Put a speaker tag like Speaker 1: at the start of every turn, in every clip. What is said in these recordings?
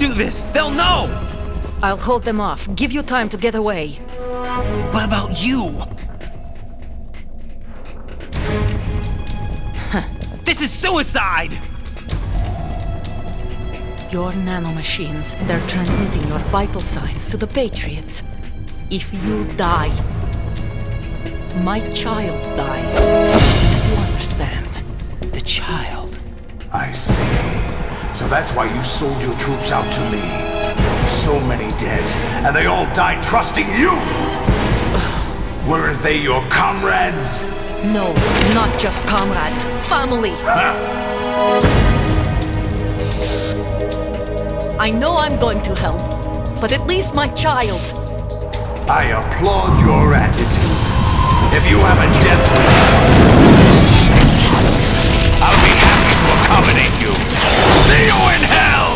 Speaker 1: do this, they'll know!
Speaker 2: I'll hold them off. Give you time to get away.
Speaker 1: What about you? This is suicide!
Speaker 2: Your nanomachines, they're transmitting your vital signs to the Patriots. If you die, my child dies. You understand?
Speaker 1: The child.
Speaker 3: I see. So that's why you sold your troops out to me. So many dead, and they all died trusting you! Weren't they your comrades?
Speaker 2: No, not just comrades. Family! I know I'm going to help, but at least my child.
Speaker 3: I applaud your attitude. If you have a death wish, I'll be happy to accommodate you. See you in hell!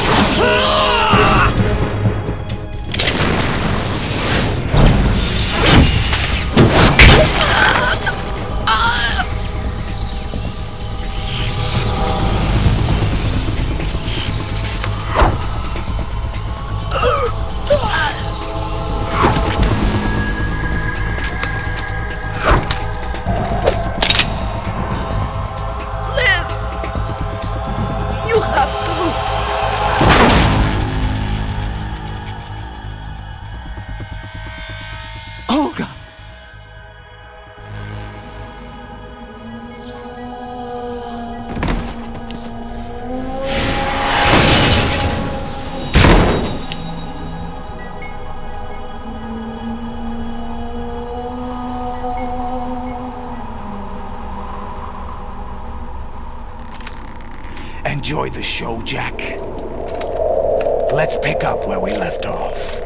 Speaker 1: Olga!
Speaker 3: Enjoy the show, Jack. Let's pick up where we left off.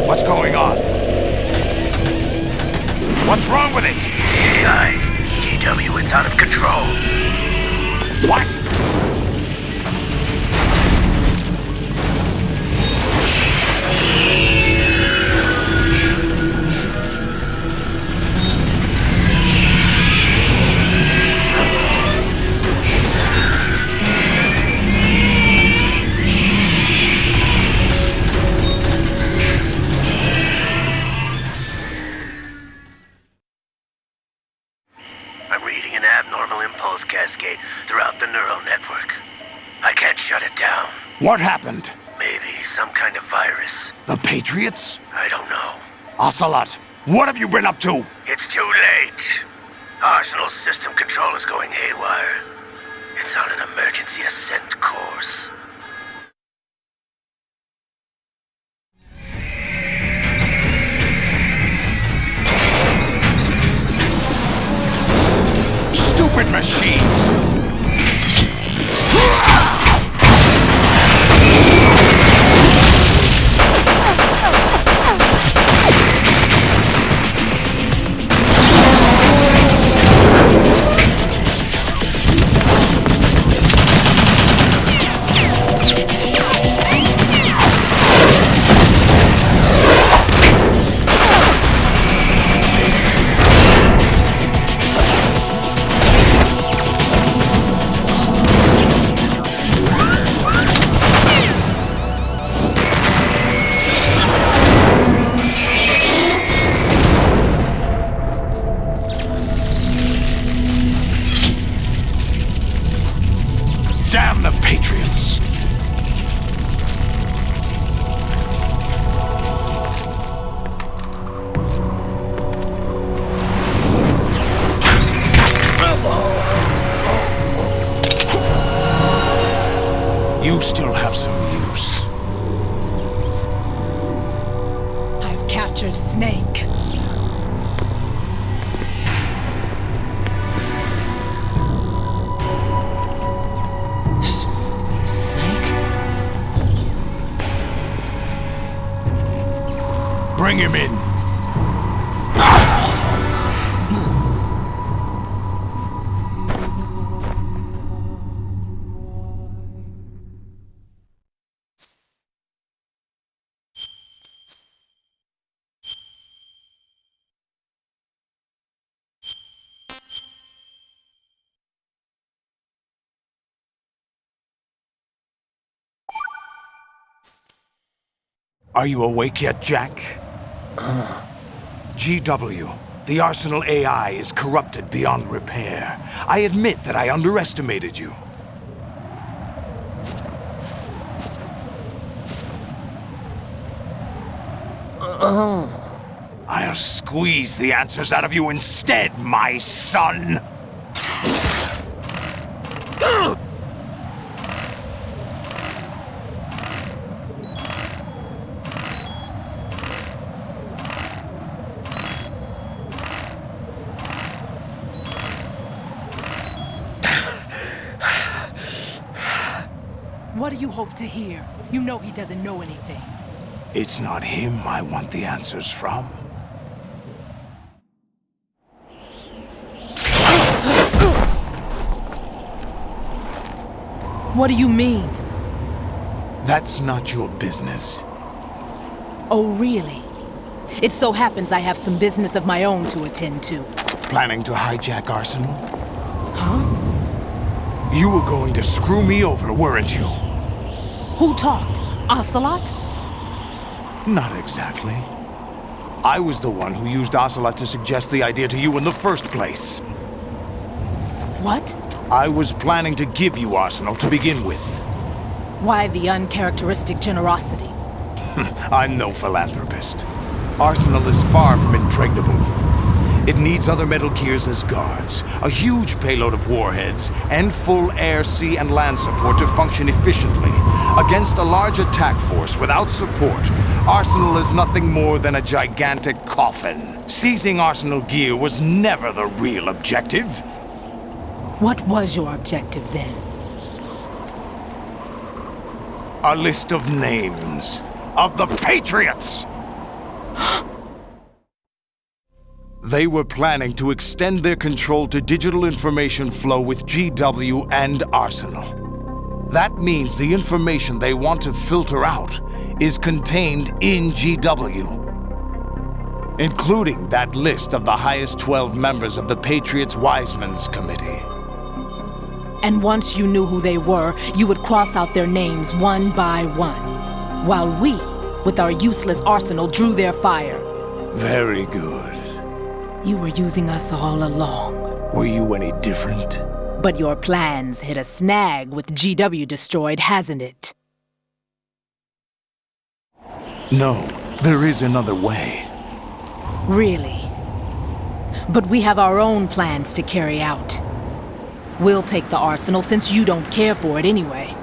Speaker 3: What's going on? What's wrong with it? GW, it's out of control. What?
Speaker 4: Cascade throughout the neural network. I can't shut it down.
Speaker 3: What happened?
Speaker 4: Maybe some kind of virus.
Speaker 3: The Patriots?
Speaker 4: I don't know.
Speaker 3: Ocelot, what have you been up to?
Speaker 4: It's too late. Arsenal's system control is going haywire. It's on an emergency ascent course.
Speaker 3: Stupid machines! Damn the Patriots! You still have some use.
Speaker 2: I've captured Snake.
Speaker 3: Bring him in. Are you awake yet, Jack? GW, the Arsenal AI is corrupted beyond repair. I admit that I underestimated you. I'll squeeze the answers out of you instead, my son!
Speaker 2: What do you hope to hear? You know he doesn't know anything.
Speaker 3: It's not him I want the answers from.
Speaker 2: What do you mean?
Speaker 3: That's not your business.
Speaker 2: Oh, really? It so happens I have some business of my own to attend to.
Speaker 3: Planning to hijack Arsenal?
Speaker 2: Huh?
Speaker 3: You were going to screw me over, weren't you?
Speaker 2: Who talked? Ocelot?
Speaker 3: Not exactly. I was the one who used Ocelot to suggest the idea to you in the first place.
Speaker 2: What?
Speaker 3: I was planning to give you Arsenal to begin with.
Speaker 2: Why the uncharacteristic generosity?
Speaker 3: I'm no philanthropist. Arsenal is far from impregnable. It needs other Metal Gears as guards, a huge payload of warheads, and full air, sea, and land support to function efficiently. Against a large attack force without support, Arsenal is nothing more than a gigantic coffin. Seizing Arsenal gear was never the real objective.
Speaker 2: What was your objective then?
Speaker 3: A list of names of the Patriots! They were planning to extend their control to digital information flow with GW and Arsenal. That means the information they want to filter out is contained in GW, including that list of the highest 12 members of the Patriots Wiseman's Committee.
Speaker 2: And once you knew who they were, you would cross out their names one by one, while we, with our useless arsenal, drew their fire.
Speaker 3: Very good.
Speaker 2: You were using us all along.
Speaker 3: Were you any different?
Speaker 2: But your plans hit a snag with GW destroyed, hasn't it?
Speaker 3: No, there is another way.
Speaker 2: Really? But we have our own plans to carry out. We'll take the arsenal since you don't care for it anyway.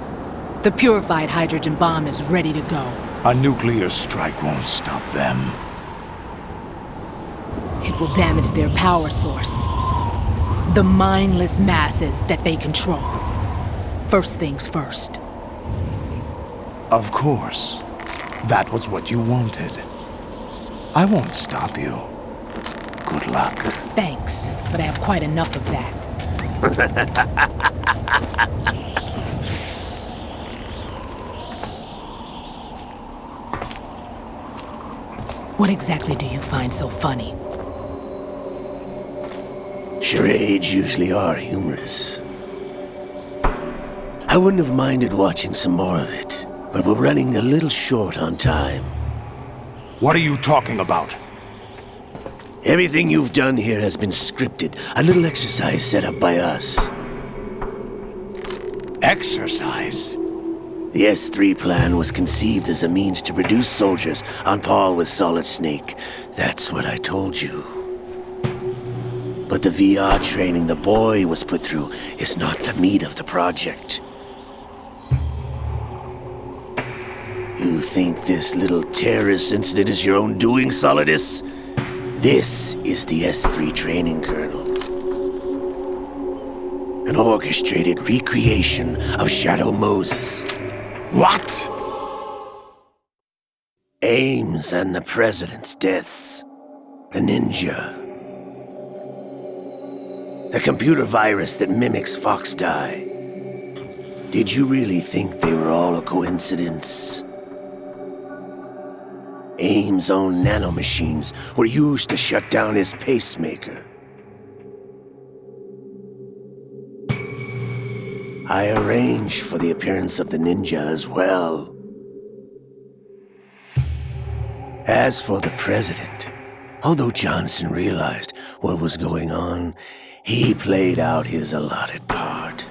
Speaker 2: The purified hydrogen bomb is ready to go.
Speaker 3: A nuclear strike won't stop them.
Speaker 2: It will damage their power source. The mindless masses that they control. First things first.
Speaker 3: Of course. That was what you wanted. I won't stop you. Good luck.
Speaker 2: Thanks, but I have quite enough of that. What exactly do you find so funny?
Speaker 4: Charades usually are humorous. I wouldn't have minded watching some more of it, but we're running a little short on time.
Speaker 3: What are you talking about?
Speaker 4: Everything you've done here has been scripted, a little exercise set up by us.
Speaker 3: Exercise?
Speaker 4: The S3 plan was conceived as a means to produce soldiers on par with Solid Snake. That's what I told you. But the VR training the boy was put through is not the meat of the project. You think this little terrorist incident is your own doing, Solidus? This is the S3 training kernel. An orchestrated recreation of Shadow Moses.
Speaker 3: What?
Speaker 4: Ames and the President's deaths. The ninja. The computer virus that mimics Foxdie. Did you really think they were all a coincidence? Ames' own nanomachines were used to shut down his pacemaker. I arranged for the appearance of the ninja as well. As for the president, although Johnson realized what was going on, he played out his allotted part.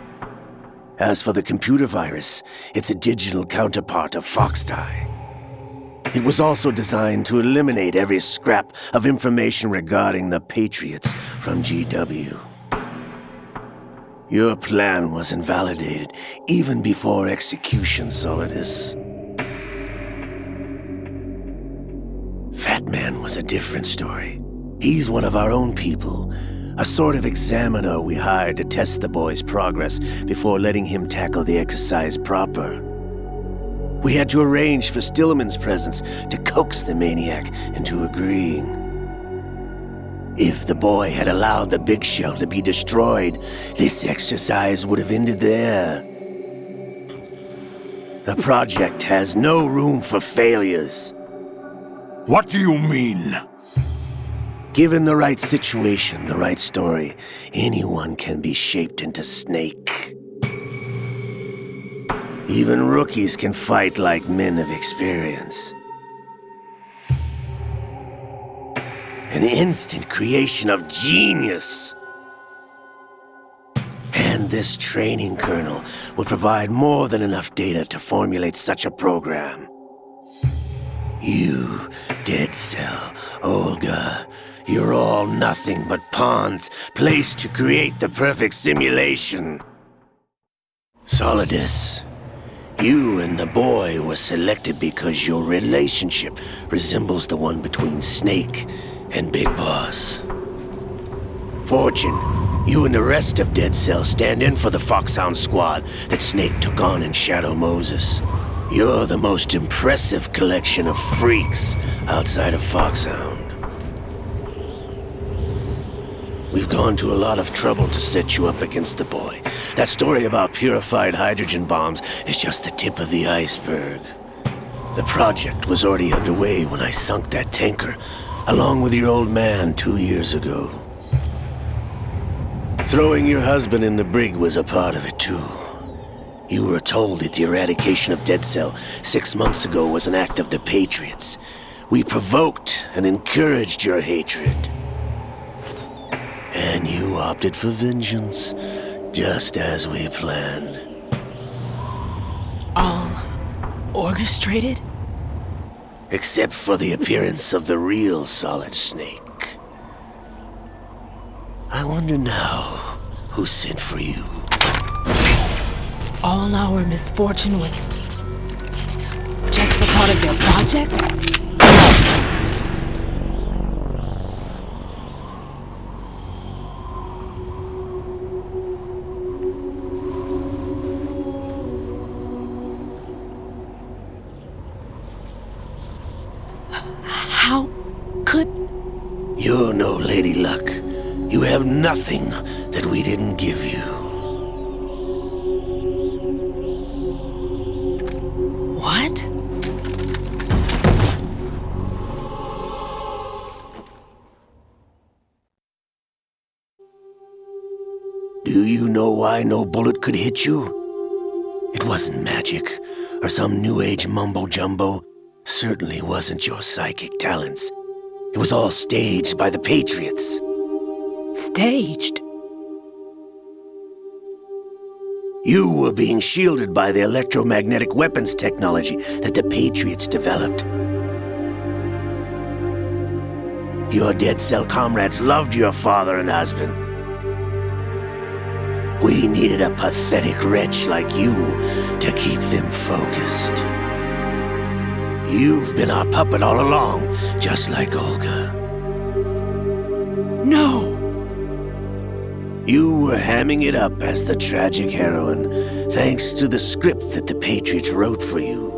Speaker 4: As for the computer virus, it's a digital counterpart of Foxtie. It was also designed to eliminate every scrap of information regarding the Patriots from GW. Your plan was invalidated even before execution, Solidus. Fat Man was a different story. He's one of our own people, a sort of examiner we hired to test the boy's progress before letting him tackle the exercise proper. We had to arrange for Stillman's presence to coax the maniac into agreeing. If the boy had allowed the big shell to be destroyed, this exercise would have ended there. The project has no room for failures.
Speaker 3: What do you mean?
Speaker 4: Given the right situation, the right story, anyone can be shaped into Snake. Even rookies can fight like men of experience. An instant creation of genius. And this training kernel would provide more than enough data to formulate such a program. You, Dead Cell, Olga, you're all nothing but pawns placed to create the perfect simulation. Solidus, you and the boy were selected because your relationship resembles the one between Snake and Big Boss. Fortune, you and the rest of Dead Cell stand in for the Foxhound squad that Snake took on in Shadow Moses. You're the most impressive collection of freaks outside of Foxhound. We've gone to a lot of trouble to set you up against the boy. That story about purified hydrogen bombs is just the tip of the iceberg. The project was already underway when I sunk that tanker, along with your old man 2 years ago. Throwing your husband in the brig was a part of it too. You were told that the eradication of Dead Cell 6 months ago was an act of the Patriots. We provoked and encouraged your hatred. And you opted for vengeance, just as we planned.
Speaker 2: All orchestrated?
Speaker 4: Except for the appearance of the real Solid Snake. I wonder now who sent for you.
Speaker 2: All our misfortune was just a part of your project? How could...
Speaker 4: You're no Lady Luck. You have nothing that we didn't give you.
Speaker 2: What?
Speaker 4: Do you know why no bullet could hit you? It wasn't magic, or some new age mumbo-jumbo. Certainly wasn't your psychic talents. It was all staged by the Patriots.
Speaker 2: Staged?
Speaker 4: You were being shielded by the electromagnetic weapons technology that the Patriots developed. Your Dead Cell comrades loved your father and husband. We needed a pathetic wretch like you to keep them focused. You've been our puppet all along, just like Olga.
Speaker 2: No!
Speaker 4: You were hamming it up as the tragic heroine, thanks to the script that the Patriots wrote for you.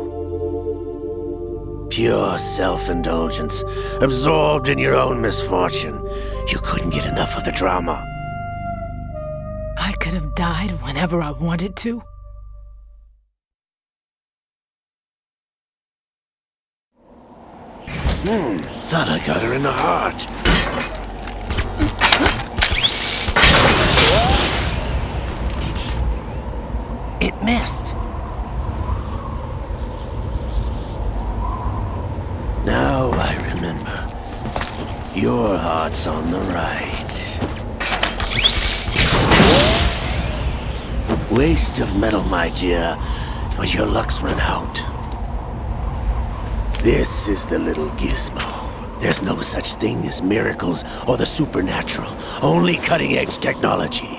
Speaker 4: Pure self-indulgence, absorbed in your own misfortune. You couldn't get enough of the drama.
Speaker 2: I could have died whenever I wanted to.
Speaker 4: Thought I got her in the heart.
Speaker 1: It missed.
Speaker 4: Now I Your heart's on the right. Waste of metal, my dear, but your luck's run out. This is the little gizmo. There's no such thing as miracles or the supernatural, only cutting-edge technology.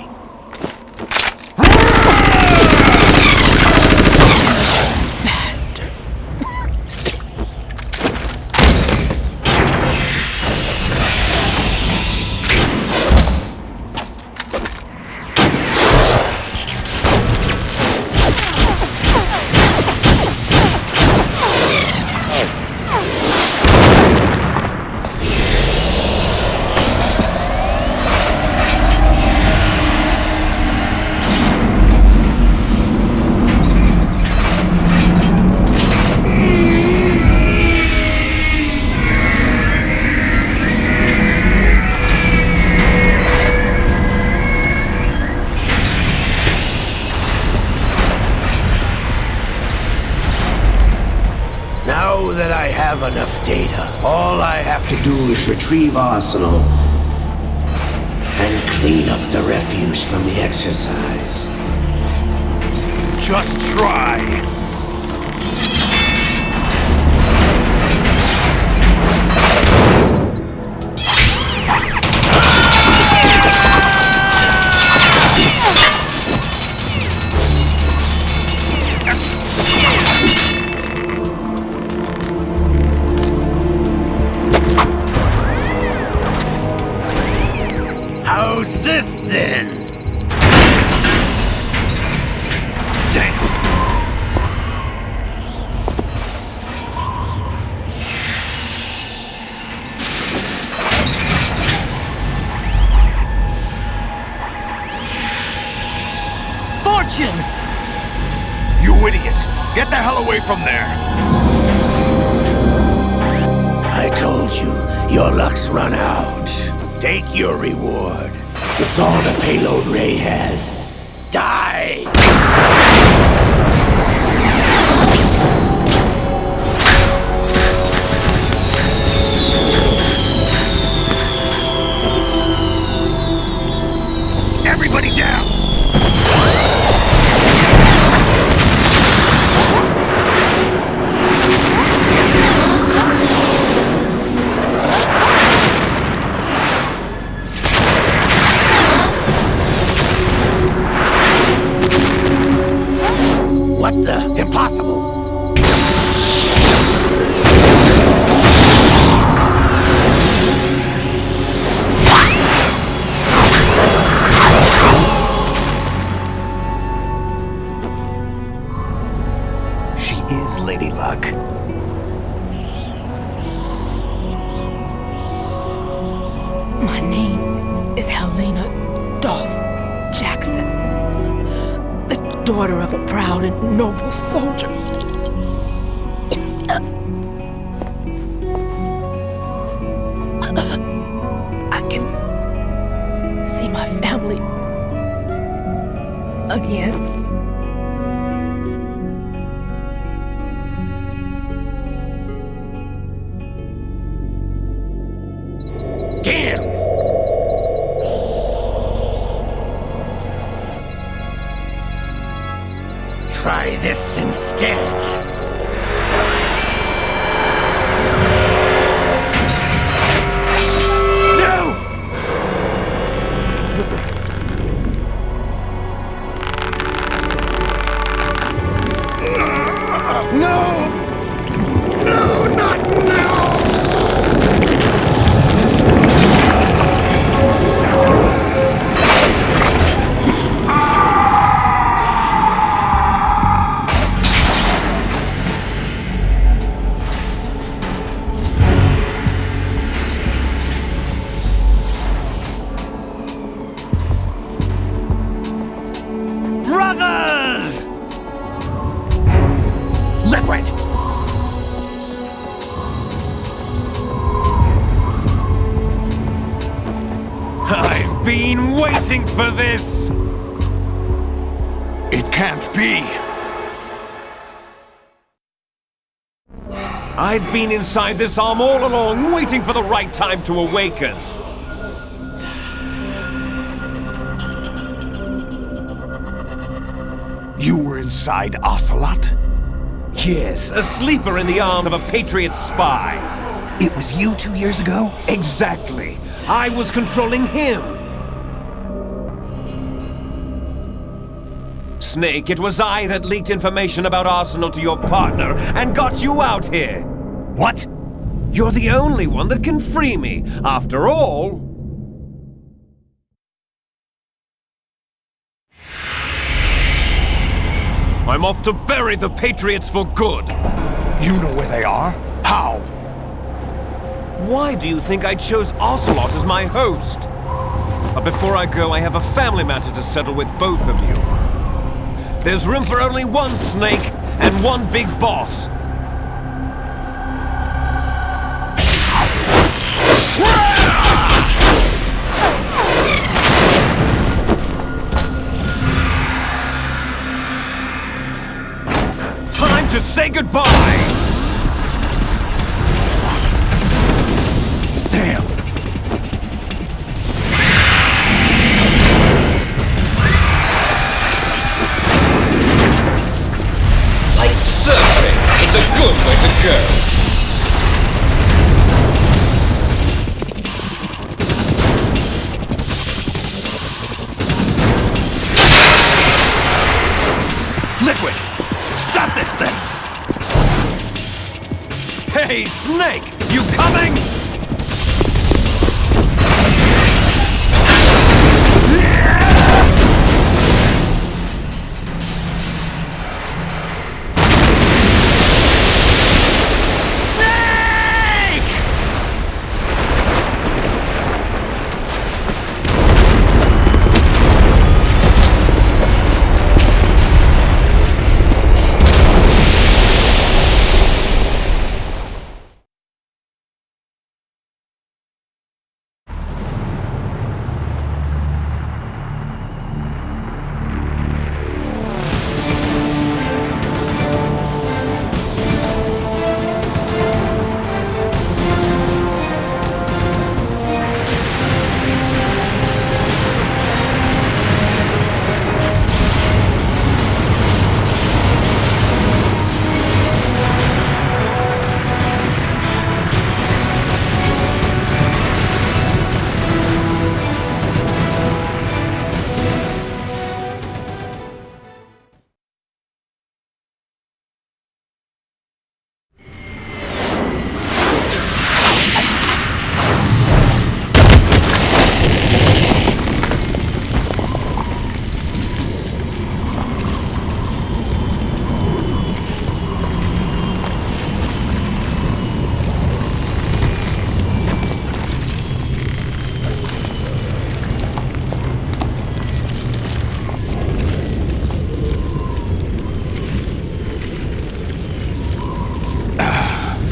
Speaker 4: Now that I have enough data, all I have to do is retrieve Arsenal and clean up the refuse from the exercise.
Speaker 3: Just try.
Speaker 4: How's this then?
Speaker 3: Damn.
Speaker 2: Fortune!
Speaker 3: You idiot! Get the hell away from there!
Speaker 4: I told you, your luck's run out. Take your reward. It's all the payload Ray has. Die!
Speaker 3: Everybody down!
Speaker 4: What the? Impossible!
Speaker 3: She is Lady Luck.
Speaker 2: My name is Helena Dolph Jackson, the daughter of a proud and noble soldier. I can see my family again.
Speaker 4: Damn! Try this instead.
Speaker 3: Brothers! Liquid! I've been waiting for this! It can't be!
Speaker 5: I've been inside this arm all along, waiting for the right time to awaken.
Speaker 3: You were inside Ocelot?
Speaker 5: Yes, a sleeper in the arm of a Patriot spy.
Speaker 3: It was you 2 years ago?
Speaker 5: Exactly. I was controlling him. Snake, it was I that leaked information about Arsenal to your partner and got you out here.
Speaker 3: What?
Speaker 5: You're the only one that can free me. After all... I'm off to bury the Patriots for good.
Speaker 3: You know where they are? How?
Speaker 5: Why do you think I chose Ocelot as my host? But before I go, I have a family matter to settle with both of you. There's room for only one Snake and one big boss. Time to say goodbye!
Speaker 3: Damn!
Speaker 5: Like surfing, it's a good way to go.
Speaker 3: Liquid! Stop this thing!
Speaker 5: Hey, Snake! You coming?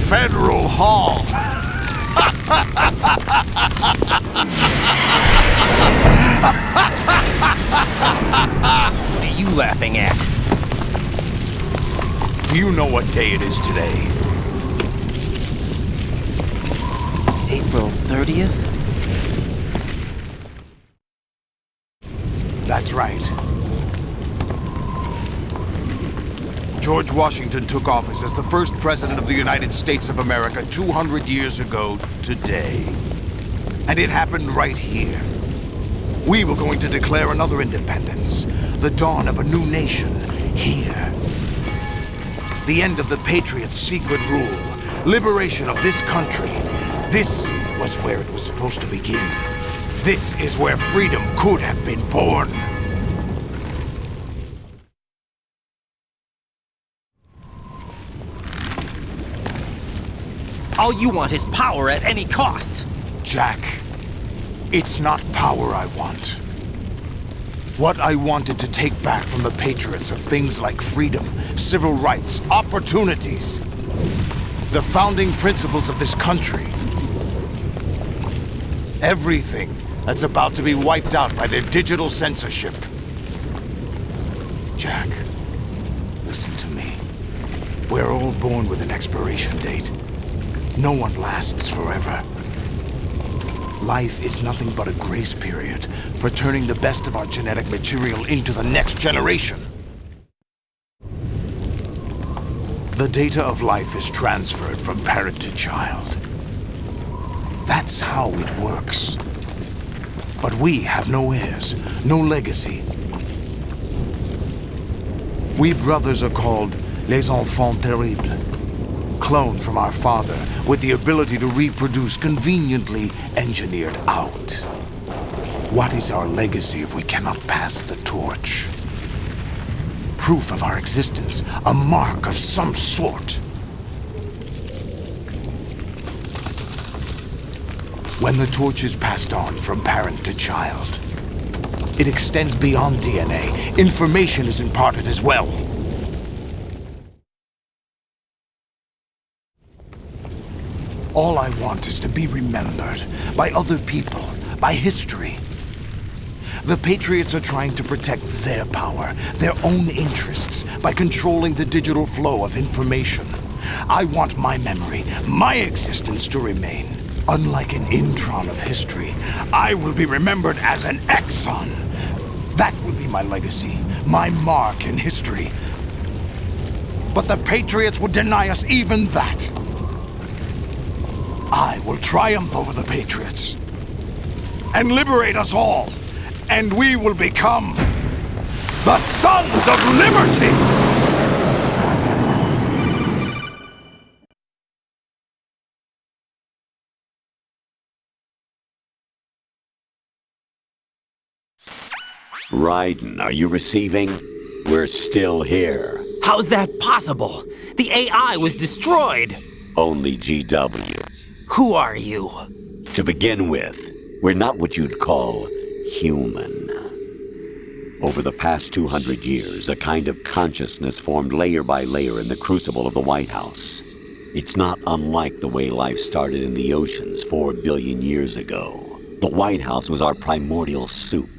Speaker 3: Federal Hall.
Speaker 1: What are you laughing at?
Speaker 3: Do you know what day it is today?
Speaker 1: April 30th?
Speaker 3: That's right. George Washington took office as the first president of the United States of America 200 years ago today. And it happened right here. We were going to declare another independence, the dawn of a new nation, here. The end of the Patriots' secret rule, liberation of this country. This was where it was supposed to begin. This is where freedom could have been born.
Speaker 1: All you want is power at any cost.
Speaker 3: Jack, it's not power I want. What I wanted to take back from the Patriots are things like freedom, civil rights, opportunities. The founding principles of this country. Everything that's about to be wiped out by their digital censorship. Jack, listen to me. We're all born with an expiration date. No one lasts forever. Life is nothing but a grace period for turning the best of our genetic material into the next generation. The data of life is transferred from parent to child. That's how it works. But we have no heirs, no legacy. We brothers are called les enfants terribles. Cloned from our father, with the ability to reproduce conveniently engineered out. What is our legacy if we cannot pass the torch? Proof of our existence, a mark of some sort. When the torch is passed on from parent to child, it extends beyond DNA. Information is imparted as well. All I want is to be remembered by other people, by history. The Patriots are trying to protect their power, their own interests, by controlling the digital flow of information. I want my memory, my existence to remain. Unlike an intron of history, I will be remembered as an exon. That will be my legacy, my mark in history. But the Patriots would deny us even that. I will triumph over the Patriots and liberate us all, and we will become the Sons of Liberty!
Speaker 6: Raiden, are you receiving? We're still here.
Speaker 1: How's that possible? The AI was destroyed.
Speaker 6: Only GW.
Speaker 1: Who are you?
Speaker 6: To begin with, we're not what you'd call human. Over the past 200 years, a kind of consciousness formed layer by layer in the crucible of the White House. It's not unlike the way life started in the oceans 4 billion years ago. The White House was our primordial soup,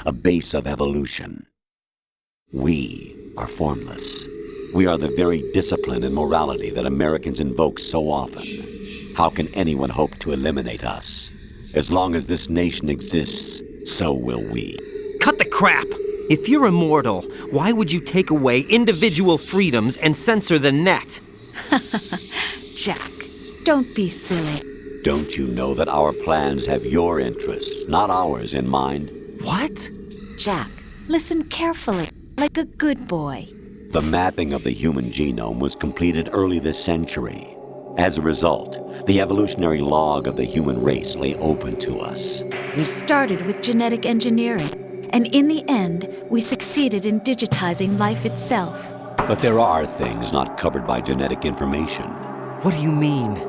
Speaker 6: a base of evolution. We are formless. We are the very discipline and morality that Americans invoke so often. How can anyone hope to eliminate us? As long as this nation exists, so will we.
Speaker 1: Cut the crap! If you're immortal, why would you take away individual freedoms and censor the net?
Speaker 7: Jack, don't be silly.
Speaker 6: Don't you know that our plans have your interests, not ours, in mind?
Speaker 1: What?
Speaker 7: Jack, listen carefully, like a good boy.
Speaker 6: The mapping of the human genome was completed early this century. As a result, the evolutionary log of the human race lay open to us.
Speaker 7: We started with genetic engineering, and in the end, we succeeded in digitizing life itself.
Speaker 6: But there are things not covered by genetic information.
Speaker 1: What do you mean?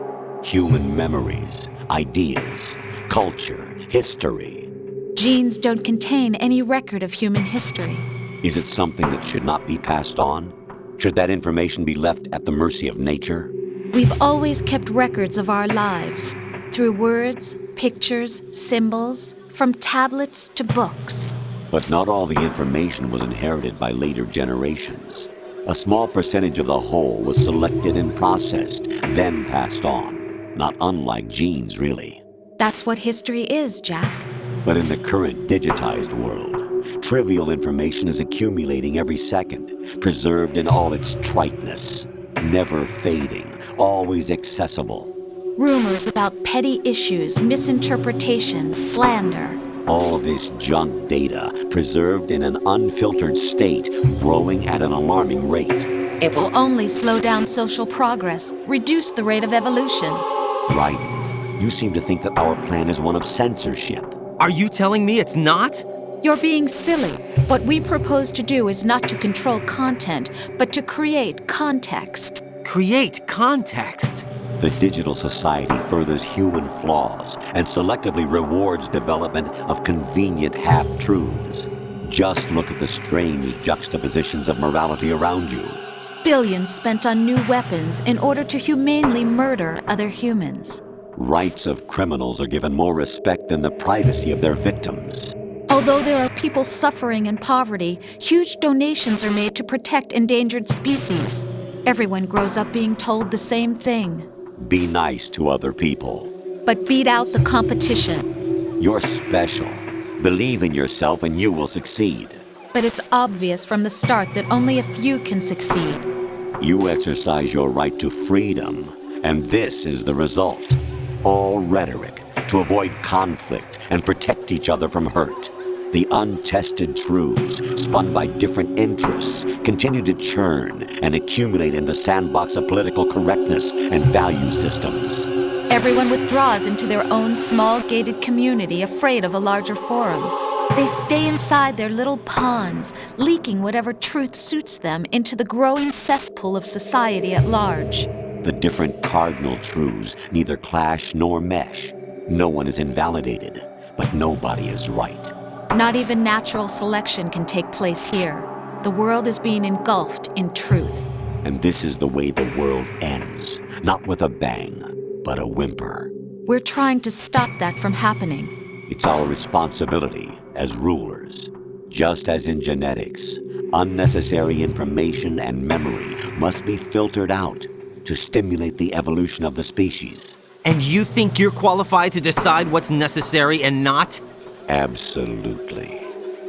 Speaker 6: Human memories, ideas, culture, history.
Speaker 7: Genes don't contain any record of human history.
Speaker 6: Is it something that should not be passed on? Should that information be left at the mercy of nature?
Speaker 7: We've always kept records of our lives, through words, pictures, symbols, from tablets to books.
Speaker 6: But not all the information was inherited by later generations. A small percentage of the whole was selected and processed, then passed on. Not unlike genes, really.
Speaker 7: That's what history is, Jack.
Speaker 6: But in the current digitized world, trivial information is accumulating every second, preserved in all its triteness, never fading, always accessible.
Speaker 7: Rumors about petty issues, misinterpretations, slander.
Speaker 6: All this junk data, preserved in an unfiltered state, growing at an alarming rate.
Speaker 7: It will only slow down social progress, reduce the rate of evolution.
Speaker 6: Right. You seem to think that our plan is one of censorship.
Speaker 1: Are you telling me it's not?
Speaker 7: You're being silly. What we propose to do is not to control content, but to create context.
Speaker 1: Create context?
Speaker 6: The digital society furthers human flaws and selectively rewards development of convenient half-truths. Just look at the strange juxtapositions of morality around you.
Speaker 7: Billions spent on new weapons in order to humanely murder other humans.
Speaker 6: Rights of criminals are given more respect than the privacy of their victims.
Speaker 7: Although there are people suffering in poverty, huge donations are made to protect endangered species. Everyone grows up being told the same thing.
Speaker 6: Be nice to other people.
Speaker 7: But beat out the competition.
Speaker 6: You're special. Believe in yourself and you will succeed.
Speaker 7: But it's obvious from the start that only a few can succeed.
Speaker 6: You exercise your right to freedom, and this is the result. All rhetoric to avoid conflict and protect each other from hurt. The untested truths, spun by different interests, continue to churn and accumulate in the sandbox of political correctness and value systems.
Speaker 7: Everyone withdraws into their own small gated community, afraid of a larger forum. They stay inside their little ponds, leaking whatever truth suits them into the growing cesspool of society at large.
Speaker 6: The different cardinal truths neither clash nor mesh. No one is invalidated, but nobody is right.
Speaker 7: Not even natural selection can take place here. The world is being engulfed in truth.
Speaker 6: And this is the way the world ends, not with a bang, but a whimper.
Speaker 7: We're trying to stop that from happening.
Speaker 6: It's our responsibility as rulers. Just as in genetics, unnecessary information and memory must be filtered out to stimulate the evolution of the species.
Speaker 1: And you think you're qualified to decide what's necessary and not?
Speaker 6: Absolutely.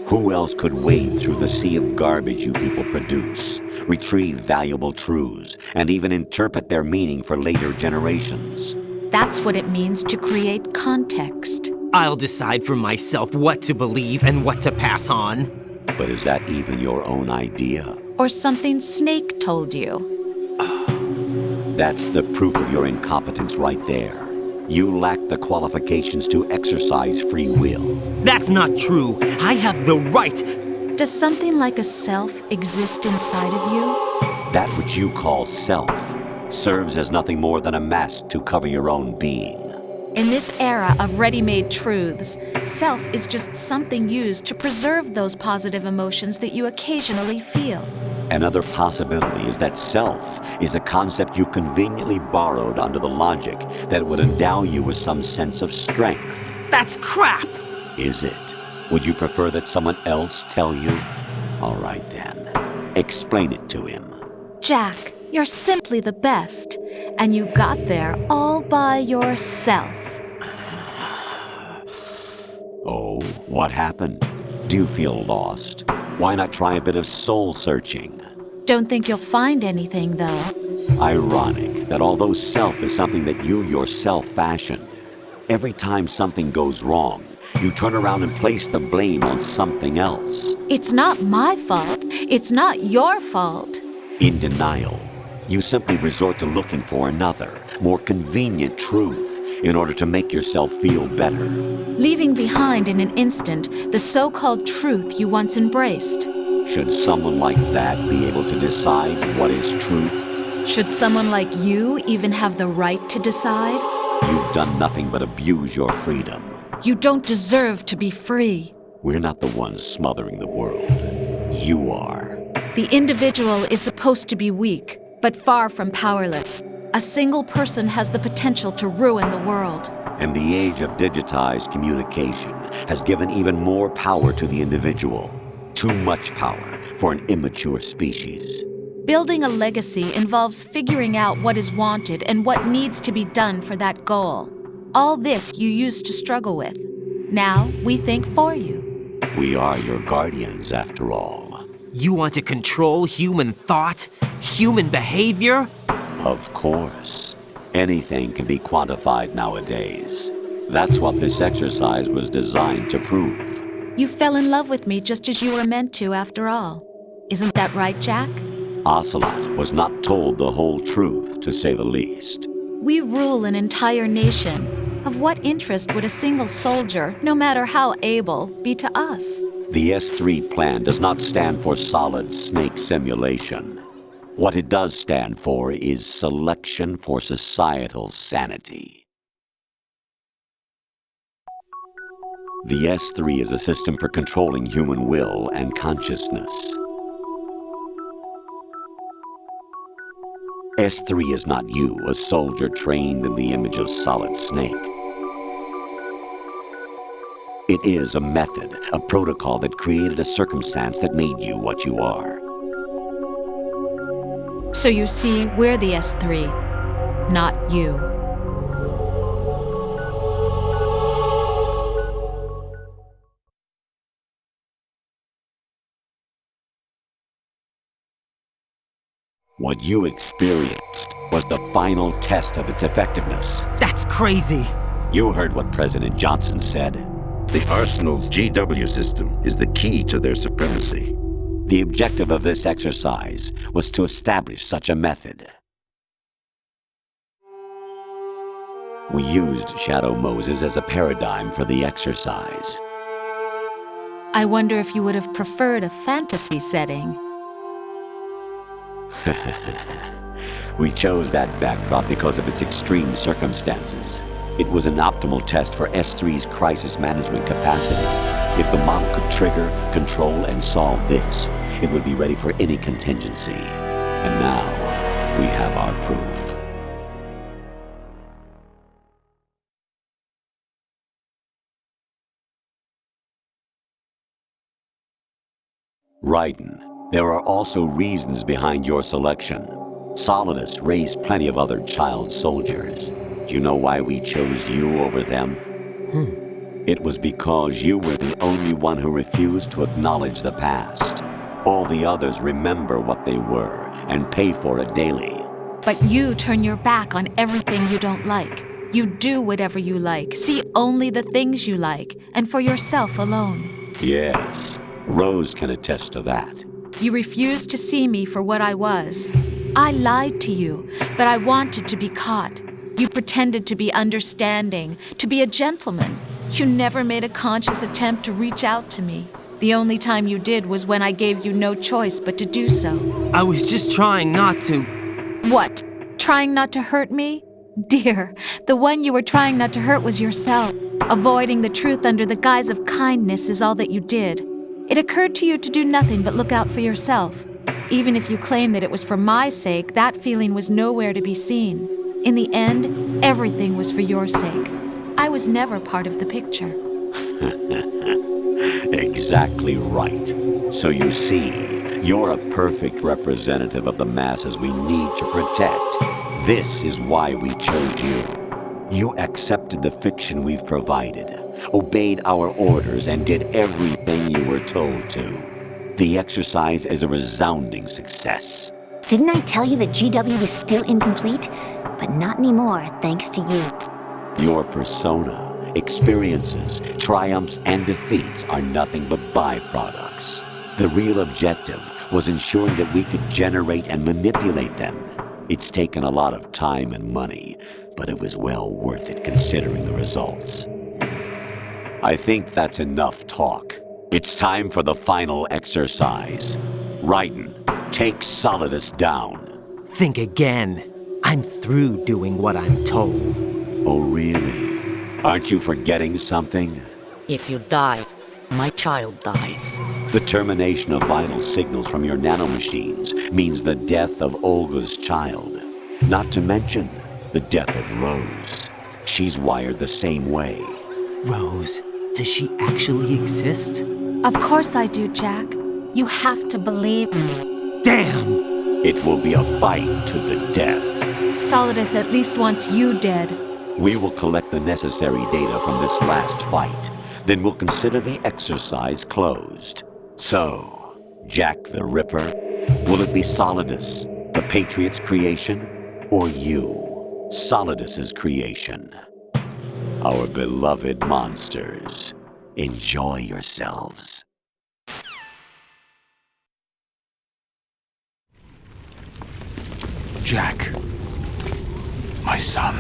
Speaker 6: Who else could wade through the sea of garbage you people produce, retrieve valuable truths, and even interpret their meaning for later generations?
Speaker 7: That's what it means to create context.
Speaker 1: I'll decide for myself what to believe and what to pass on.
Speaker 6: But is that even your own idea?
Speaker 7: Or something Snake told you?
Speaker 6: That's the proof of your incompetence right there. You lack the qualifications to exercise free will.
Speaker 1: That's not true. I have the right.
Speaker 7: Does something like a self exist inside of you?
Speaker 6: That which you call self serves as nothing more than a mask to cover your own being.
Speaker 7: In this era of ready-made truths, self is just something used to preserve those positive emotions that you occasionally feel.
Speaker 6: Another possibility is that self is a concept you conveniently borrowed under the logic that would endow you with some sense of strength.
Speaker 1: That's crap!
Speaker 6: Is it? Would you prefer that someone else tell you? All right then. Explain it to him.
Speaker 7: Jack, you're simply the best, and you got there all by yourself.
Speaker 6: Oh, what happened? Do you feel lost? Why not try a bit of soul-searching?
Speaker 7: Don't think you'll find anything, though.
Speaker 6: Ironic that although self is something that you yourself fashioned, every time something goes wrong, you turn around and place the blame on something else.
Speaker 7: It's not my fault. It's not your fault.
Speaker 6: In denial, you simply resort to looking for another, more convenient truth in order to make yourself feel better.
Speaker 7: Leaving behind in an instant the so-called truth you once embraced.
Speaker 6: Should someone like that be able to decide what is truth?
Speaker 7: Should someone like you even have the right to decide?
Speaker 6: You've done nothing but abuse your freedom.
Speaker 7: You don't deserve to be free.
Speaker 6: We're not the ones smothering the world. You are.
Speaker 7: The individual is supposed to be weak, but far from powerless. A single person has the potential to ruin the world.
Speaker 6: And the age of digitized communication has given even more power to the individual. Too much power for an immature species.
Speaker 7: Building a legacy involves figuring out what is wanted and what needs to be done for that goal. All this you used to struggle with. Now we think for you.
Speaker 6: We are your guardians, after all.
Speaker 1: You want to control human thought? Human behavior?
Speaker 6: Of course. Anything can be quantified nowadays. That's what this exercise was designed to prove.
Speaker 7: You fell in love with me just as you were meant to, after all. Isn't that right, Jack?
Speaker 6: Ocelot was not told the whole truth, to say the least.
Speaker 7: We rule an entire nation. Of what interest would a single soldier, no matter how able, be to us?
Speaker 6: The S3 plan does not stand for solid snake simulation. What it does stand for is selection for societal sanity. The S3 is a system for controlling human will and consciousness. S3 is not you, a soldier trained in the image of Solid Snake. It is a method, a protocol that created a circumstance that made you what you are.
Speaker 7: So you see, we're the S3, not you.
Speaker 6: What you experienced was the final test of its effectiveness.
Speaker 1: That's crazy.
Speaker 6: You heard what President Johnson said.
Speaker 8: The Arsenal's GW system is the key to their supremacy.
Speaker 6: The objective of this exercise was to establish such a method. We used Shadow Moses as a paradigm for the exercise.
Speaker 7: I wonder if you would have preferred a fantasy setting.
Speaker 6: We chose that backdrop because of its extreme circumstances. It was an optimal test for S3's crisis management capacity. If the MAME could trigger, control, and solve this, it would be ready for any contingency. And now, we have our proof. Raiden, there are also reasons behind your selection. Solidus raised plenty of other child soldiers. Do you know why we chose you over them? It was because you were the only one who refused to acknowledge the past. All the others remember what they were and pay for it daily.
Speaker 7: But you turn your back on everything you don't like. You do whatever you like, see only the things you like, and for yourself alone.
Speaker 6: Yes, Rose can attest to that.
Speaker 7: You refused to see me for what I was. I lied to you, but I wanted to be caught. You pretended to be understanding, to be a gentleman. You never made a conscious attempt to reach out to me. The only time you did was when I gave you no choice but to do so.
Speaker 1: I was just trying not to.
Speaker 7: What? Trying not to hurt me? Dear, the one you were trying not to hurt was yourself. Avoiding the truth under the guise of kindness is all that you did. It occurred to you to do nothing but look out for yourself. Even if you claim that it was for my sake, that feeling was nowhere to be seen. In the end, everything was for your sake. I was never part of the picture.
Speaker 6: Exactly right. So you see, you're a perfect representative of the masses we need to protect. This is why we chose you. You accepted the fiction we've provided, obeyed our orders, and did everything you were told to. The exercise is a resounding success.
Speaker 9: Didn't I tell you that GW was still incomplete? But not anymore, thanks to you.
Speaker 6: Your persona, experiences, triumphs, and defeats are nothing but byproducts. The real objective was ensuring that we could generate and manipulate them. It's taken a lot of time and money, but it was well worth it considering the results. I think that's enough talk. It's time for the final exercise. Raiden, take Solidus down.
Speaker 1: Think again. I'm through doing what I'm told.
Speaker 6: Oh, really? Aren't you forgetting something?
Speaker 2: If you die, my child dies.
Speaker 6: The termination of vital signals from your nanomachines means the death of Olga's child. Not to mention the death of Rose. She's wired the same way.
Speaker 1: Rose, does she actually exist?
Speaker 7: Of course I do, Jack. You have to believe me.
Speaker 1: Damn!
Speaker 6: It will be a fight to the death.
Speaker 7: Solidus at least wants you dead.
Speaker 6: We will collect the necessary data from this last fight. Then we'll consider the exercise closed. So, Jack the Ripper, will it be Solidus, the Patriot's creation, or you, Solidus's creation? Our beloved monsters, enjoy yourselves.
Speaker 3: Jack, my son.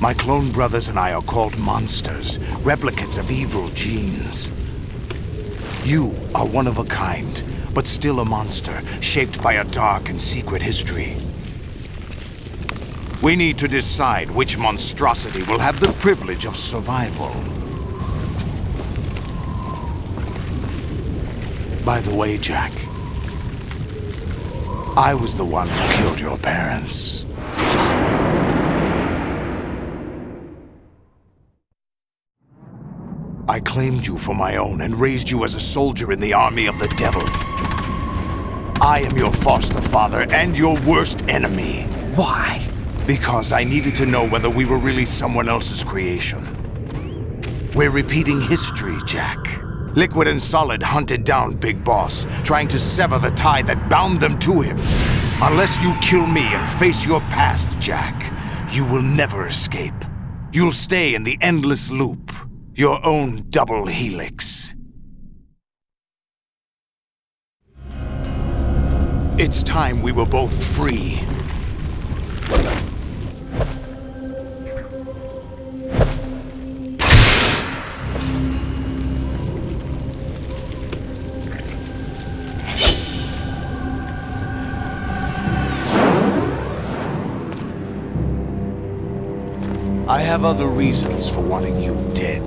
Speaker 3: My clone brothers and I are called monsters, replicates of evil genes. You are one of a kind, but still a monster, shaped by a dark and secret history. We need to decide which monstrosity will have the privilege of survival. By the way, Jack, I was the one who killed your parents. I claimed you for my own and raised you as a soldier in the army of the devil. I am your foster father and your worst enemy.
Speaker 1: Why?
Speaker 3: Because I needed to know whether we were really someone else's creation. We're repeating history, Jack. Liquid and Solid hunted down Big Boss, trying to sever the tie that bound them to him. Unless you kill me and face your past, Jack, you will never escape. You'll stay in the endless loop, your own double helix. It's time we were both free. I have other reasons for wanting you dead.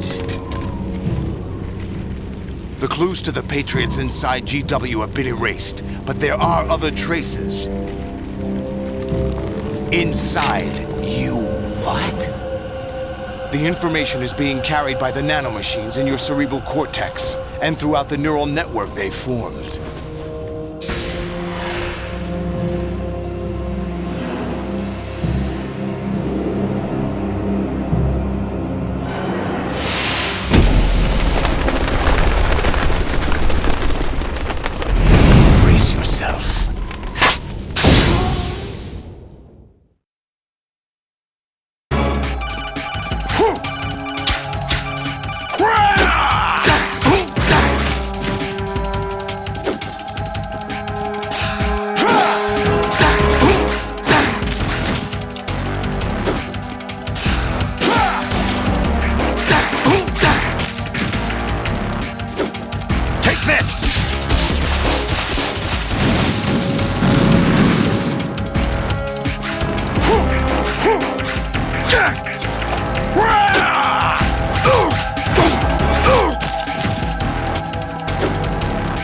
Speaker 3: The clues to the Patriots inside GW have been erased, but there are other traces. Inside you.
Speaker 1: What?
Speaker 3: The information is being carried by the nanomachines in your cerebral cortex, and throughout the neural network they've formed.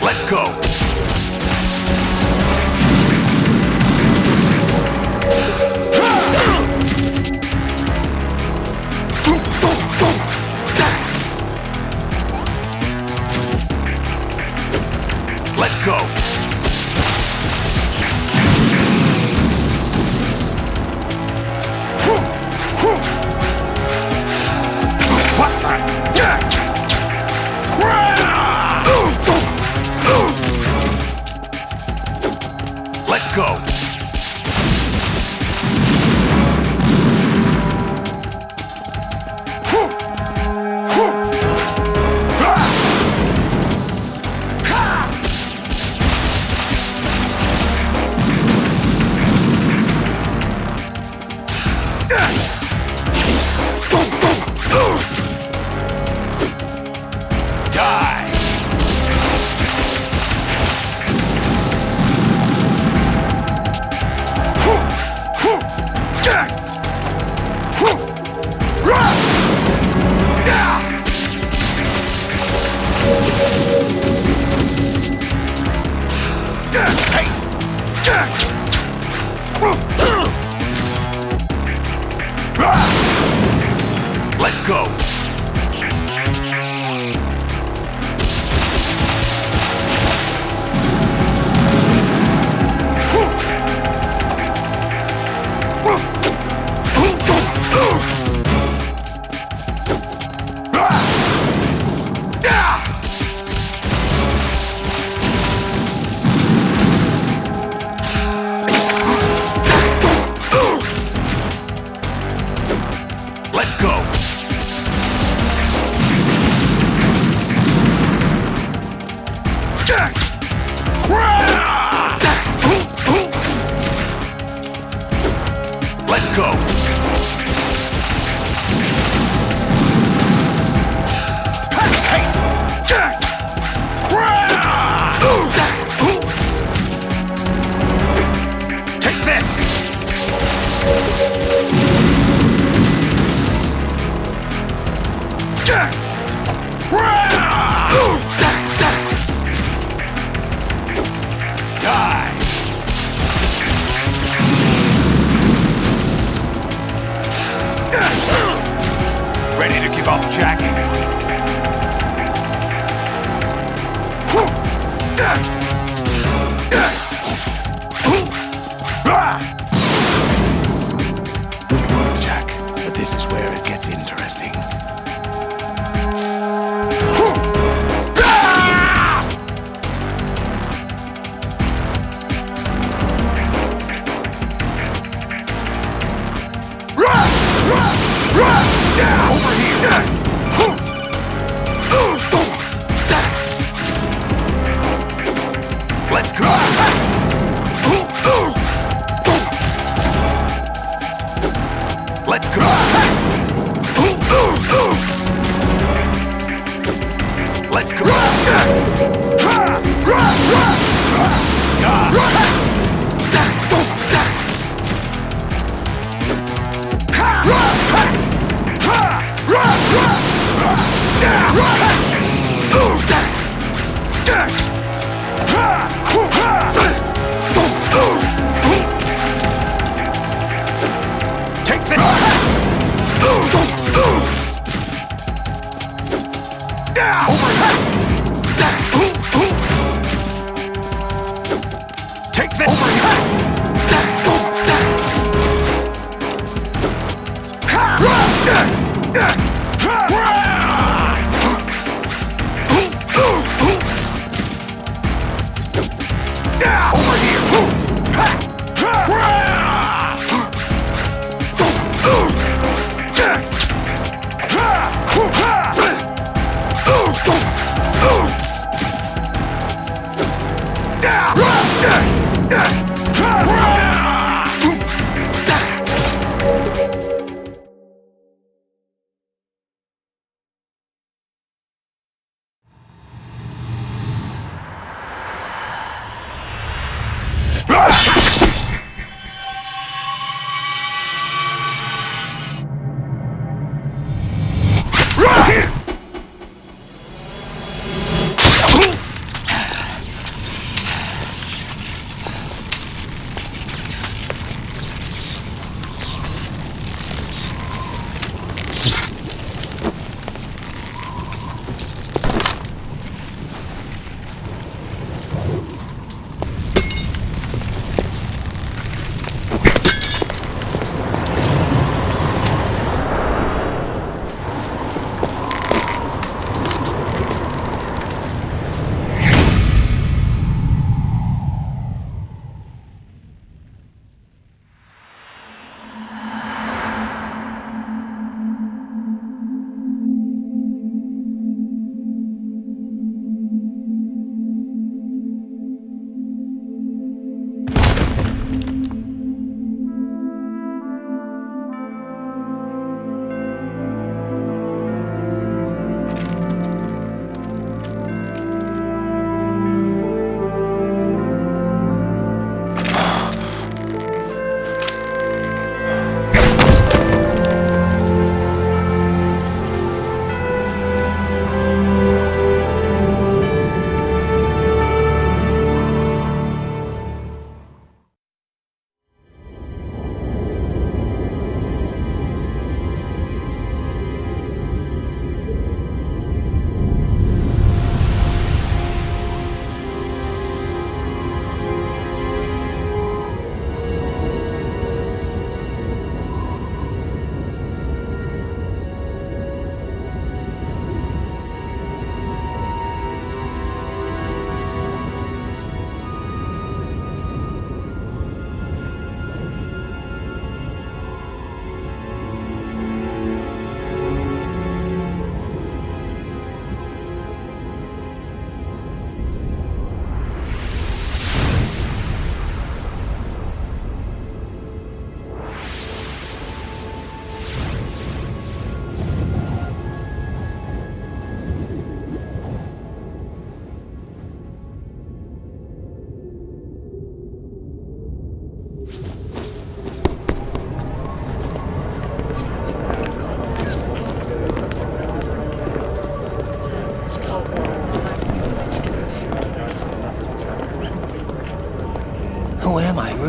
Speaker 10: Let's go! Ready to give up, Jack?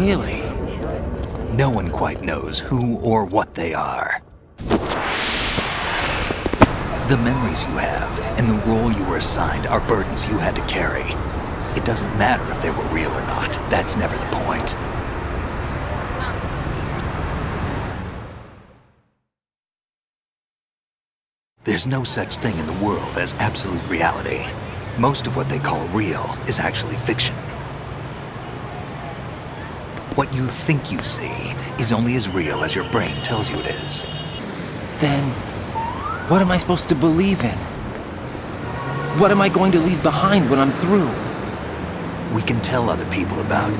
Speaker 1: Really?
Speaker 11: No one quite knows who or what they are. The memories you have and the role you were assigned are burdens you had to carry. It doesn't matter if they were real or not. That's never the point. There's no such thing in the world as absolute reality. Most of what they call real is actually fiction. What you think you see is only as real as your brain tells you it is.
Speaker 1: Then, what am I supposed to believe in? What am I going to leave behind when I'm through?
Speaker 11: We can tell other people about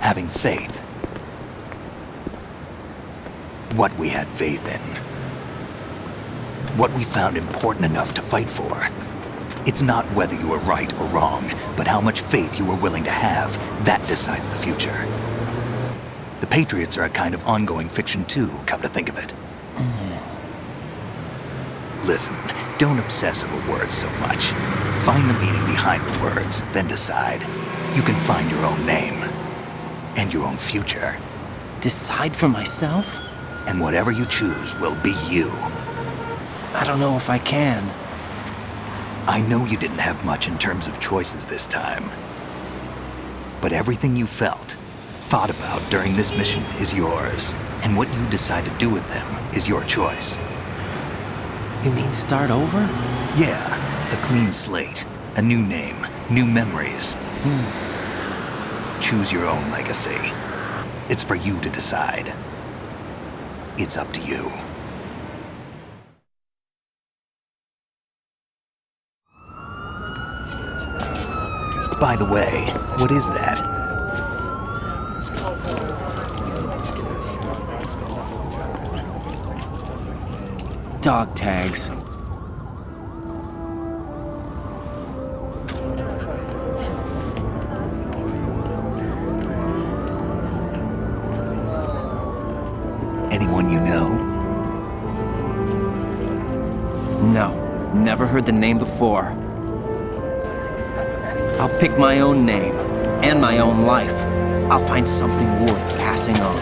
Speaker 11: having faith. What we had faith in. What we found important enough to fight for. It's not whether you were right or wrong, but how much faith you were willing to have. That decides the future. The Patriots are a kind of ongoing fiction too, come to think of it. Listen, don't obsess over words so much. Find the meaning behind the words, then decide. You can find your own name. And your own future.
Speaker 1: Decide for myself?
Speaker 11: And whatever you choose will be you.
Speaker 1: I don't know if I can.
Speaker 11: I know you didn't have much in terms of choices this time. But everything you felt, thought about during this mission is yours. And what you decide to do with them is your choice.
Speaker 1: You mean start over?
Speaker 11: Yeah, a clean slate, a new name, new memories. Choose your own legacy. It's for you to decide. It's up to you. By the way, what is that?
Speaker 1: Dog tags.
Speaker 11: Anyone you know?
Speaker 1: No, never heard the name before. I'll pick my own name, and my own life. I'll find something worth passing on.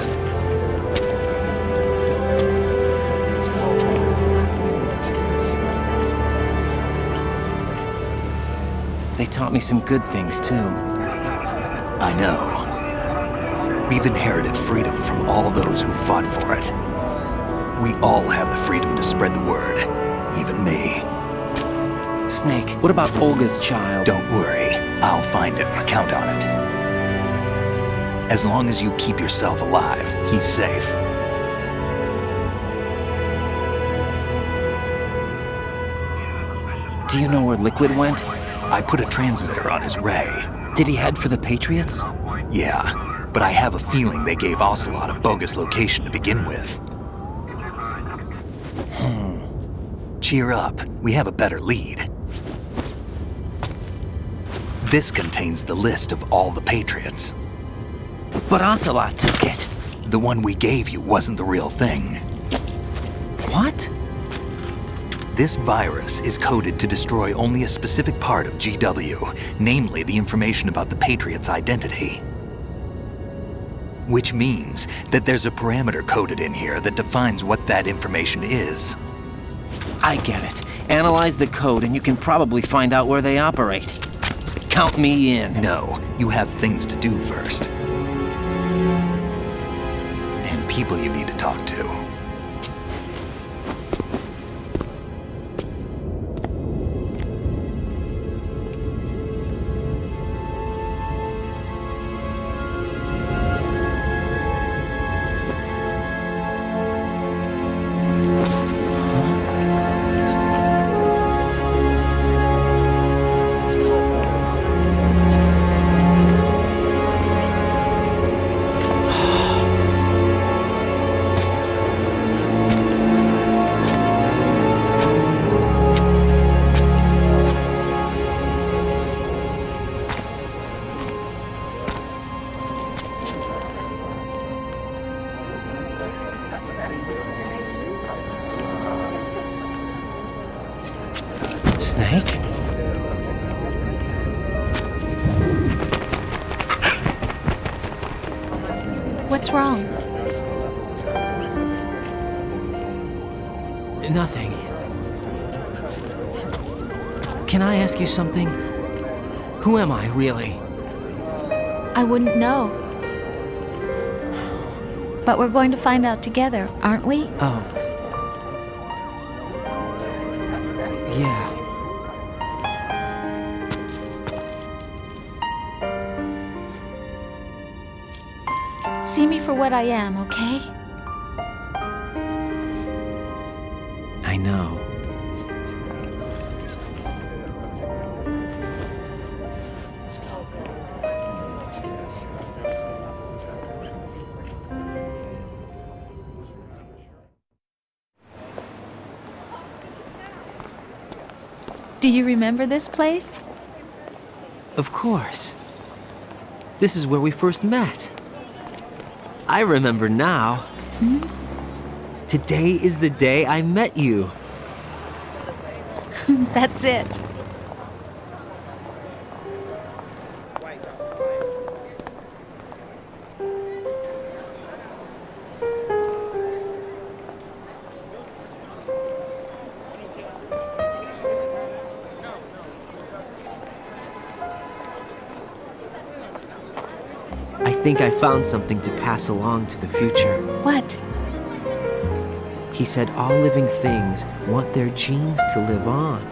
Speaker 1: They taught me some good things, too.
Speaker 11: I know. We've inherited freedom from all those who fought for it. We all have the freedom to spread the word, even me.
Speaker 1: Snake, what about Olga's child?
Speaker 11: Don't worry. I'll find him. Count on it. As long as you keep yourself alive, he's safe.
Speaker 1: Do you know where Liquid went?
Speaker 11: I put a transmitter on his ray.
Speaker 1: Did he head for the Patriots?
Speaker 11: Yeah, but I have a feeling they gave Ocelot a bogus location to begin with. Cheer up. We have a better lead. This contains the list of all the Patriots.
Speaker 1: But Ocelot took it.
Speaker 11: The one we gave you wasn't the real thing.
Speaker 1: What?
Speaker 11: This virus is coded to destroy only a specific part of GW, namely the information about the Patriots' identity. Which means that there's a parameter coded in here that defines what that information is.
Speaker 1: I get it. Analyze the code and you can probably find out where they operate. Count me in.
Speaker 11: No, you have things to do first. And people you need to talk to.
Speaker 1: Snake?
Speaker 7: What's wrong?
Speaker 1: Nothing. Can I ask you something? Who am I, really?
Speaker 7: I wouldn't know. But we're going to find out together, aren't we?
Speaker 1: Oh. Yeah.
Speaker 7: See me for what I am, okay?
Speaker 1: I know.
Speaker 7: Do you remember this place?
Speaker 1: Of course. This is where we first met. I remember now.
Speaker 7: Hmm?
Speaker 1: Today is the day I met you.
Speaker 7: That's it.
Speaker 1: I think I found something to pass along to the future.
Speaker 7: What?
Speaker 1: He said all living things want their genes to live on.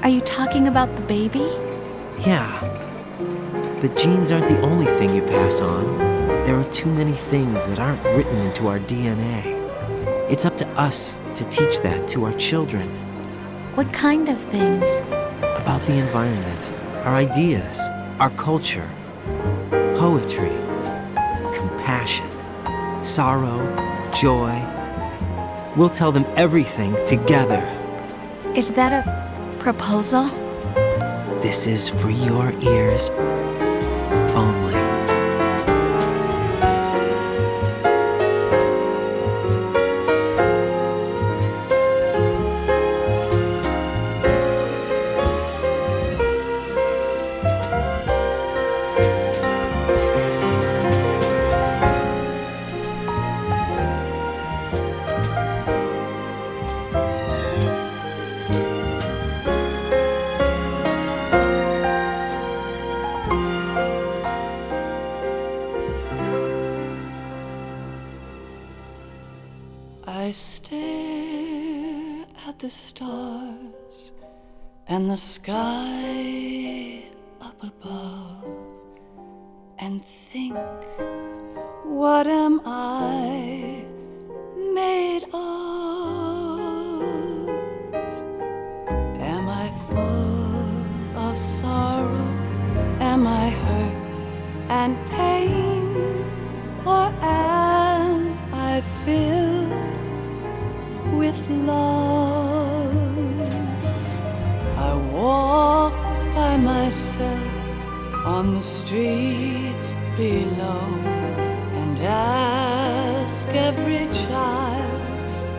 Speaker 7: Are you talking about the baby?
Speaker 1: Yeah. The genes aren't the only thing you pass on. There are too many things that aren't written into our DNA. It's up to us to teach that to our children.
Speaker 7: What kind of things?
Speaker 1: About the environment, our ideas, our culture, poetry, compassion, sorrow, joy. We'll tell them everything together.
Speaker 7: Is that a proposal?
Speaker 1: This is for your ears only.
Speaker 2: I stare at the stars and the sky up above and think, what am I made of? Am I full of sorrow? Am I hurt and pain? Or am I filled with love? I walk by myself on the streets below and ask every child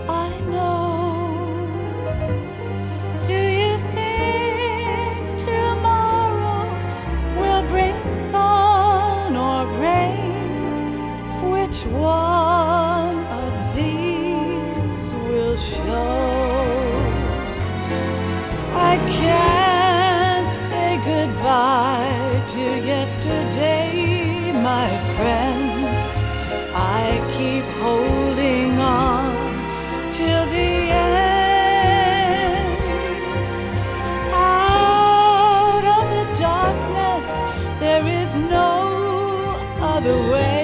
Speaker 2: I know, do you think tomorrow will bring sun or rain? Which one of these will show? I can't say goodbye to yesterday, my friend. I keep holding on till the end. Out of the darkness, there is no other way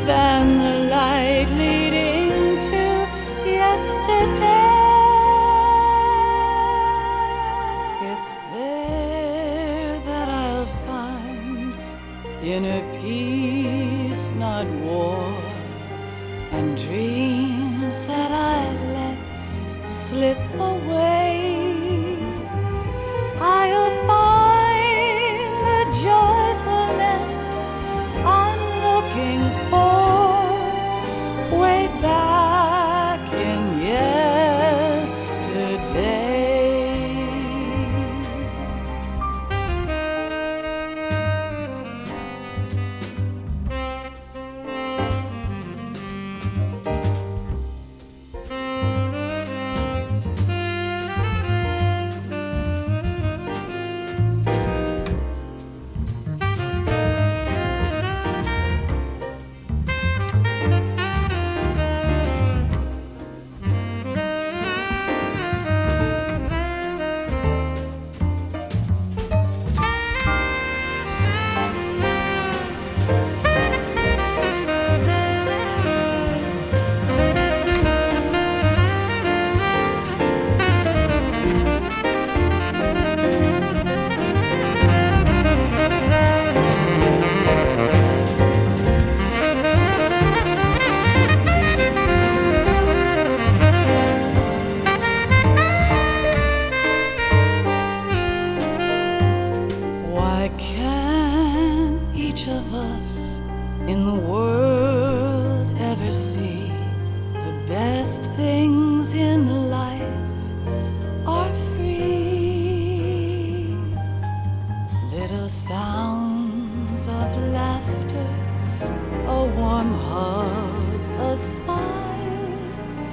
Speaker 2: than the light leading to yesterday. The sounds of laughter, a warm hug, a smile,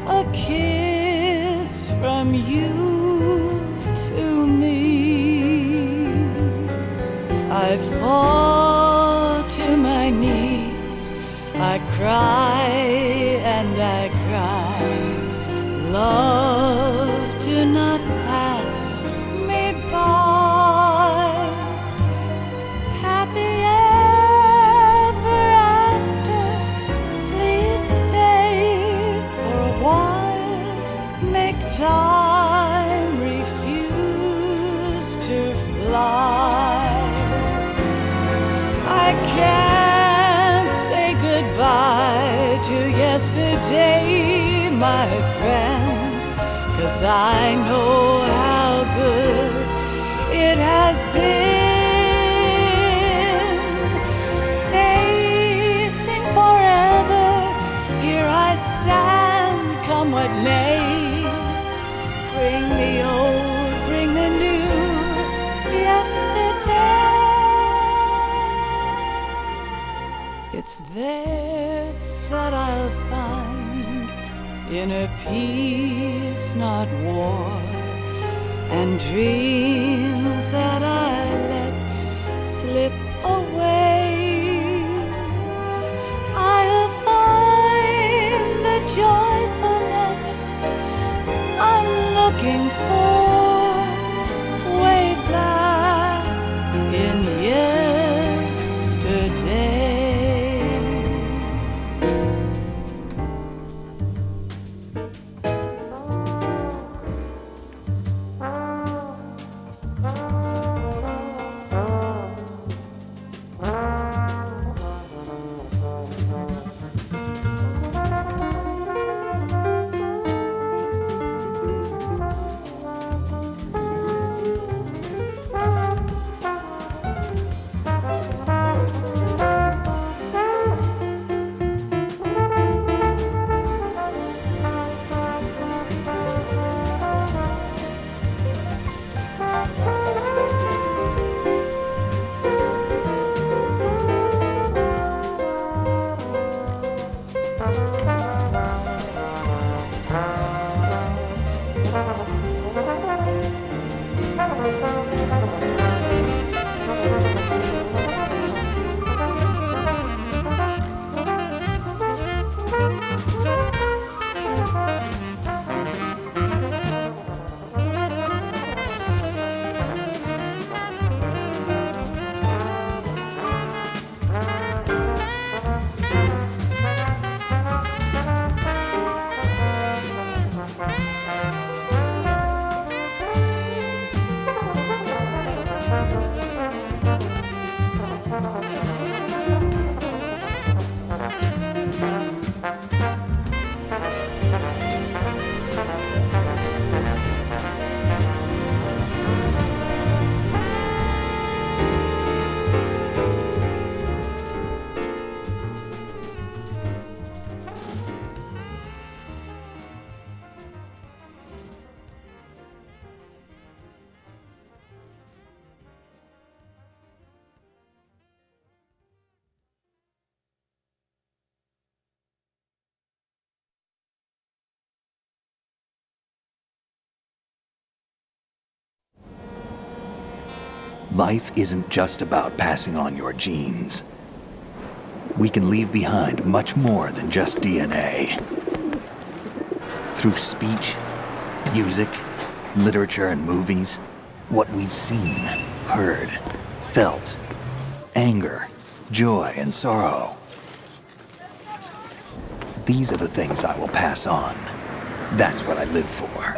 Speaker 2: a kiss from you to me. I fall to my knees, I cry and I cry. Love, do not pass me by. Happy ever after, please stay for a while. Make time refuse to fly. I can't say goodbye to yesterday, my friend, 'cause I know how good it has been. Facing forever, here I stand, come what may. Bring the old, bring the new, yesterday. It's there that I'll find inner peace, not war, and dreams that I let slip away. I'll find the joyfulness I'm looking for way back in yesterday.
Speaker 11: Life isn't just about passing on your genes. We can leave behind much more than just DNA. Through speech, music, literature, and movies, what we've seen, heard, felt, anger, joy, and sorrow. These are the things I will pass on. That's what I live for.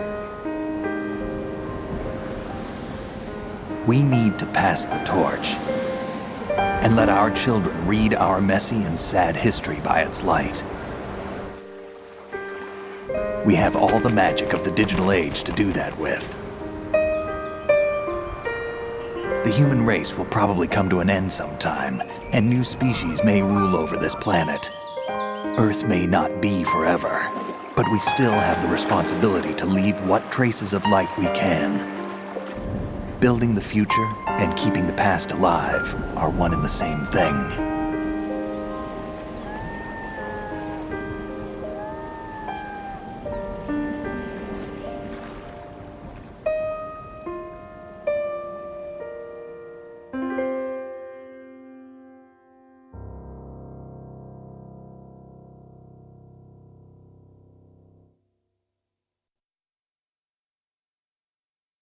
Speaker 11: We need to pass the torch and let our children read our messy and sad history by its light. We have all the magic of the digital age to do that with. The human race will probably come to an end sometime, and new species may rule over this planet. Earth may not be forever, but we still have the responsibility to leave what traces of life we can. Building the future and keeping the past alive are one and the same thing.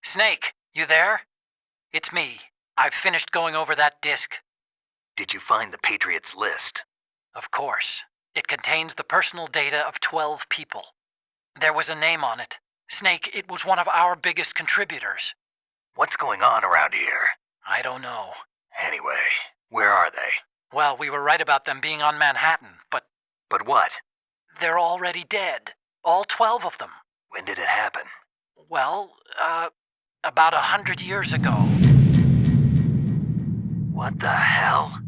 Speaker 12: Snake, you there? It's me. I've finished going over that disk.
Speaker 11: Did you find the Patriots list?
Speaker 12: Of course. It contains the personal data of 12 people. There was a name on it. Snake, it was one of our biggest contributors.
Speaker 11: What's going on around here?
Speaker 12: I don't know.
Speaker 11: Anyway, where are they?
Speaker 12: Well, we were right about them being on Manhattan, but...
Speaker 11: But what?
Speaker 12: They're already dead. All 12 of them.
Speaker 11: When did it happen?
Speaker 12: Well, about 100 years ago.
Speaker 11: What the hell?